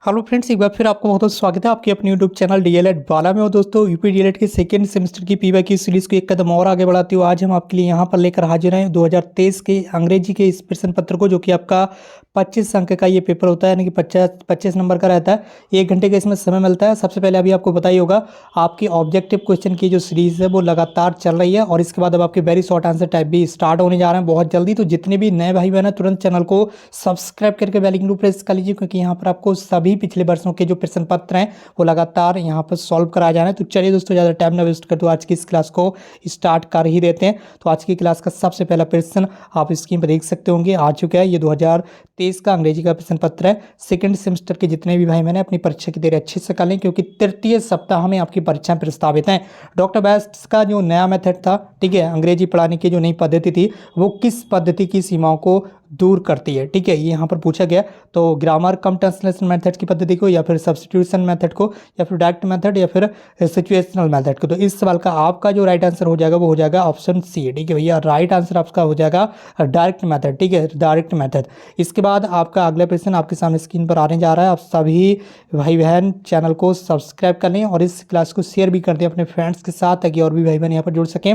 Hello friends, एक बार फिर आपको बहुत बहुत स्वागत है आपके अपने यूट्यूब चैनल डीएलएड बाला में। और दोस्तों, यूपी डीएलएड के सेकेंड सेमेस्टर की पीवाई की सीरीज को एक कदम और आगे बढ़ाती हूँ आज हम आपके लिए यहाँ पर लेकर हाजिर हैं 2023 के अंग्रेजी के इस प्रश्न पत्र को, जो कि आपका 25 अंक का ये पेपर होता है, यानी कि 25 नंबर का रहता है। 1 घंटे का इसमें समय मिलता है। सबसे पहले अभी आपको बताइए होगा, आपकी ऑब्जेक्टिव क्वेश्चन की जो सीरीज है वो लगातार चल रही है, और इसके बाद अब आपके वेरी शॉर्ट आंसर टाइप भी स्टार्ट होने जा रहे हैं बहुत जल्दी। तो जितने भी नए भाई बहन हैं, तुरंत चैनल को सब्सक्राइब करके बेल आइकन को प्रेस कर लीजिए, क्योंकि यहाँ पर आपको सभी पिछले वर्षों के जो प्रश्न पत्र हैं वो लगातार यहाँ पर सॉल्व कराया जा रहा है। तो चलिए दोस्तों, ज़्यादा टाइम ना वेस्ट कर, तो आज की इस क्लास को स्टार्ट कर ही देते हैं। तो आज की क्लास का सबसे पहला प्रश्न आप स्क्रीन पर देख सकते होंगे, आ चुका है। ये 2023 का अंग्रेजी का प्रश्न पत्र है। सेकंड सेमेस्टर के जितने भी भाई मैंने अपनी परीक्षा की तैयारी अच्छे से कर लें, क्योंकि तृतीय सप्ताह में आपकी परीक्षाएं प्रस्तावित हैं। डॉक्टर बैस्ट का जो नया मेथड था, ठीक है, अंग्रेजी पढ़ाने की जो नई पद्धति थी, वो किस पद्धति की सीमाओं को दूर करती है, ठीक है, ये यहाँ पर पूछा गया। तो ग्रामर कम ट्रांसलेशन मेथड की पद्धति को, या फिर सब्स्टिट्यूशन मेथड को, या फिर डायरेक्ट मेथड, या फिर सिचुएशनल मेथड को। तो इस सवाल का आपका जो राइट आंसर हो जाएगा वो हो जाएगा ऑप्शन सी, ठीक है भैया। राइट आंसर आपका हो जाएगा डायरेक्ट मेथड, ठीक है, डायरेक्ट मेथड। इसके बाद आपका अगला प्रश्न आपके सामने स्क्रीन पर आने जा रहा है। आप सभी भाई बहन चैनल को सब्सक्राइब कर लें और इस क्लास को शेयर भी कर दें अपने फ्रेंड्स के साथ, ताकि और भी भाई बहन यहाँ पर जुड़ सकें।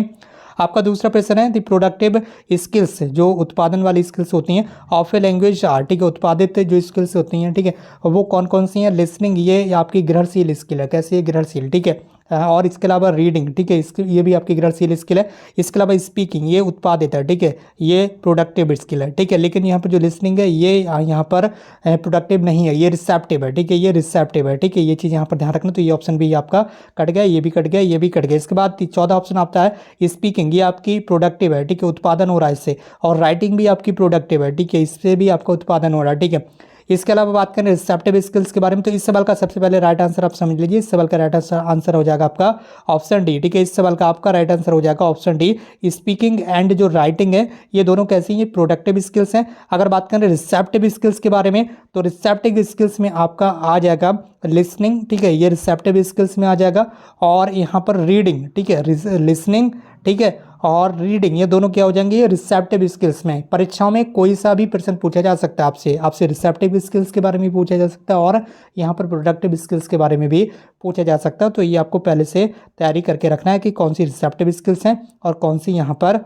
आपका दूसरा प्रश्न है, द प्रोडक्टिव स्किल्स, जो उत्पादन वाली स्किल्स होती हैं ऑफ ए लैंग्वेज आर, ठीक है, उत्पादित जो स्किल्स होती हैं, ठीक है, वो कौन कौन सी हैं। लिसनिंग, ये आपकी ग्रहणशील स्किल है, कैसी है, ग्रहणशील, ठीक है। और इसके अलावा रीडिंग, ठीक है, इसके ये भी आपकी ग्रहणशील स्किल है। इसके अलावा स्पीकिंग, ये उत्पादित है, ठीक है, ये प्रोडक्टिव स्किल है, ठीक है। लेकिन यहाँ पर जो लिसनिंग है ये यहाँ पर प्रोडक्टिव नहीं है, ये रिसेप्टिव है, ठीक है, ये रिसेप्टिव है, ठीक है। ये चीज़ यहाँ पर ध्यान रखना। तो ये ऑप्शन भी आपका कट गया, ये भी कट गया, ये भी कट गया। इसके बाद 14 ऑप्शन आता है स्पीकिंग, ये आपकी प्रोडक्टिव है, ठीक है, उत्पादन हो रहा है इससे। और राइटिंग भी आपकी प्रोडक्टिव है, ठीक है, इससे भी आपका उत्पादन हो रहा है, ठीक है। इसके अलावा बात करें रिसेप्टिव स्किल्स के बारे में, तो इस सवाल का सबसे पहले राइट आंसर आप समझ लीजिए। इस सवाल का राइट आंसर हो जाएगा आपका ऑप्शन डी, ठीक है। इस सवाल का आपका राइट आंसर हो जाएगा ऑप्शन डी। स्पीकिंग एंड जो राइटिंग है, ये दोनों कैसी हैं, ये प्रोडक्टिव स्किल्स हैं। अगर बात करें रिसेप्टिव स्किल्स के बारे में, तो रिसेप्टिव स्किल्स में आपका आ जाएगा लिसनिंग, ठीक है, ये रिसेप्टिव स्किल्स में आ जाएगा। और यहाँ पर रीडिंग, ठीक है, लिसनिंग, ठीक है, और रीडिंग, ये दोनों क्या हो जाएंगे, ये रिसेप्टिव स्किल्स में। परीक्षाओं में कोई सा भी प्रश्न पूछा जा सकता है आपसे रिसेप्टिव स्किल्स के बारे में पूछा जा सकता है, और यहाँ पर प्रोडक्टिव स्किल्स के बारे में भी पूछा जा सकता है। तो ये आपको पहले से तैयारी करके रखना है कि कौन सी रिसेप्टिव स्किल्स हैं और कौन सी यहाँ पर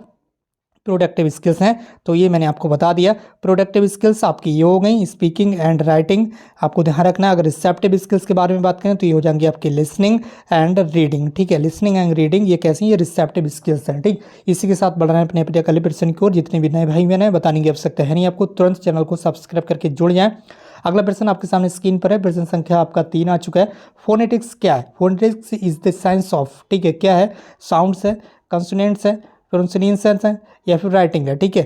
प्रोडक्टिव स्किल्स हैं। तो ये मैंने आपको बता दिया। प्रोडक्टिव स्किल्स आपकी ये हो गई, स्पीकिंग एंड राइटिंग, आपको ध्यान रखना है। अगर रिसेप्टिव स्किल्स के बारे में बात करें तो ये हो जाएंगी आपकी लिसनिंग एंड रीडिंग, ठीक है। लिसनिंग एंड रीडिंग ये कैसी, ये रिसेप्टिव स्किल्स हैं, ठीक। इसी के साथ बढ़ रहे हैं अपने अपने अगले प्रश्न की ओर। जितने भी नए भाई मैंने बताने की आवश्यकता है नहीं आपको, तुरंत चैनल को सब्सक्राइब करके जुड़ जाएं। अगला प्रश्न आपके सामने स्क्रीन पर है, प्रश्न संख्या आपका 3 आ चुका है। फोनेटिक्स क्या है? Phonetics is the science of, ठीक है, क्या है, साउंड्स है, कंसोनेंट्स है, प्रोनाउंसिएशंस है, या फिर राइटिंग है, ठीक है।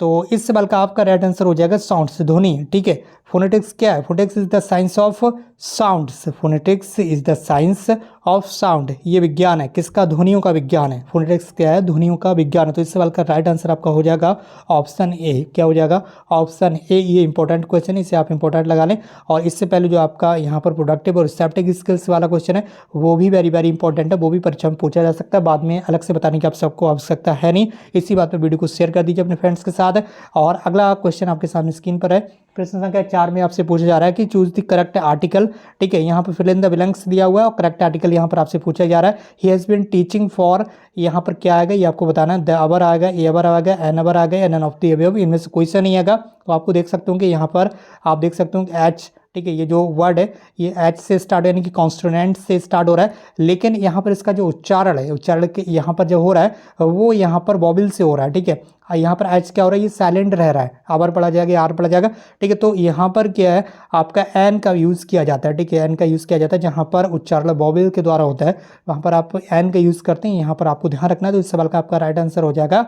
तो इस सवाल का आपका राइट आंसर हो जाएगा साउंड्स, ध्वनि, ठीक है। फोनेटिक्स क्या है? Phonetics is the science of sounds. Phonetics is the science of sound, ये विज्ञान है किसका? ध्वनियों का विज्ञान है। फोनेटिक्स क्या है? ध्वनियों का विज्ञान है। तो इस सवाल का राइट आंसर आपका हो जाएगा ऑप्शन ए। क्या हो जाएगा? Option A. ये इंपॉर्टेंट क्वेश्चन है, इसे आप इंपॉर्टेंट लगा लें। और इससे पहले जो आपका यहाँ पर प्रोडक्टिव और रिसेप्टिव स्किल्स वाला क्वेश्चन है, वो भी वेरी वेरी इंपॉर्टेंट है, वो भी परीक्षा में पूछा जा सकता है। बाद में अलग से बताने की आप सबको आवश्यकता है नहीं। इसी बात पर वीडियो को शेयर कर दीजिए अपने फ्रेंड्स के साथ। और अगला क्वेश्चन आपके सामने स्क्रीन पर है, प्रश्न संख्या 4 में आपसे पूछा जा रहा है कि चूज द करेक्ट आर्टिकल, ठीक है। यहाँ पर फिल इन द ब्लैंक्स दिया हुआ है और करेक्ट आर्टिकल यहाँ पर आपसे पूछा जा रहा है। He has been teaching for, यहाँ पर क्या आएगा ये आपको बताना है। द अवर आएगा, ए अवर आएगा, एन अवर आ गया, एन ऑफ द अबव, इनमें से कोई सा नहीं आएगा। तो आपको देख सकते हो कि यहाँ पर आप देख सकते हो कि एच, ठीक है, ये जो वर्ड है ये एच से स्टार्ट, यानी कि कॉन्स्टोनेंट से स्टार्ट हो रहा है। लेकिन यहाँ पर इसका जो उच्चारण है, उच्चारण के यहाँ पर जो हो रहा है वो यहाँ पर वॉवल से हो रहा है, ठीक है। यहाँ पर एच क्या हो रहा है, ये साइलेंट रह रहा है, आवर पढ़ा जाएगा, आर पढ़ा जाएगा, ठीक है। तो यहाँ पर क्या है, आपका एन का यूज़ किया जाता है, ठीक है, एन का यूज़ किया जाता है। जहाँ पर उच्चारण वॉवल के द्वारा होता है वहाँ पर आप एन का यूज़ करते हैं, यहाँ पर आपको ध्यान रखना है। तो इस सवाल का आपका राइट आंसर हो जाएगा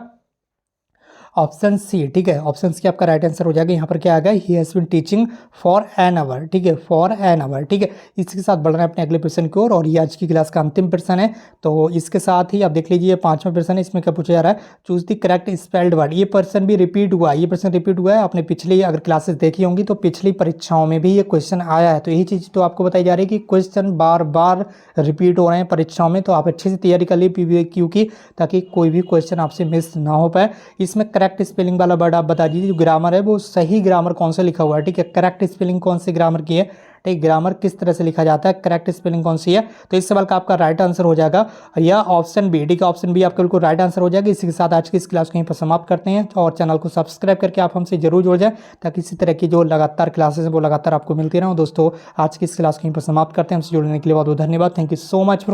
ऑप्शन सी, ठीक है। ऑप्शन सी आपका राइट आंसर हो जाएगा। यहाँ पर क्या आ गया, he has been teaching for an hour, ठीक है, फॉर एन आवर, ठीक है। इसके साथ बढ़ रहे हैं अपने अगले प्रश्न की ओर, और ये आज की क्लास का अंतिम प्रश्न है। तो इसके साथ ही आप देख लीजिए 5वां प्रश्न है। इसमें क्या पूछा जा रहा है, choose the correct spelled word. ये प्रश्न भी रिपीट हुआ है, ये प्रश्न रिपीट हुआ है। आपने पिछली अगर क्लासेस देखी होंगी तो पिछली परीक्षाओं में भी ये क्वेश्चन आया है। तो यही चीज़ तो आपको बताई जा रही है कि क्वेश्चन बार बार रिपीट हो रहे हैं परीक्षाओं में। तो आप अच्छे से तैयारी कर लीजिए PVQ की, ताकि कोई भी क्वेश्चन आपसे मिस ना हो पाए। इसमें करेक्ट स्पेलिंग वाला वर्ड आप बता दीजिए। जो ग्रामर है वो सही ग्रामर कौन सा लिखा हुआ है, ठीक है। करेक्ट स्पेलिंग कौन सी ग्रामर की है, ठीक, ग्रामर किस तरह से लिखा जाता है, करेक्ट स्पेलिंग कौन सी है। तो इस सवाल का आपका राइट आंसर हो जाएगा या ऑप्शन बी, ठीक है। ऑप्शन बी आपका बिल्कुल राइट आंसर हो जाएगा। इसी के साथ आज की इस क्लास को यहीं पर समाप्त करते हैं और चैनल को सब्सक्राइब करके आप हमसे जरूर जुड़ जाए ताकि इसी तरह की जो लगातार क्लासेस है वो लगातार आपको मिलती रहें। दोस्तों आज की इस क्लास को यहीं पर समाप्त करते हैं। हमसे जुड़ने के लिए बहुत बहुत धन्यवाद। Thank you so much.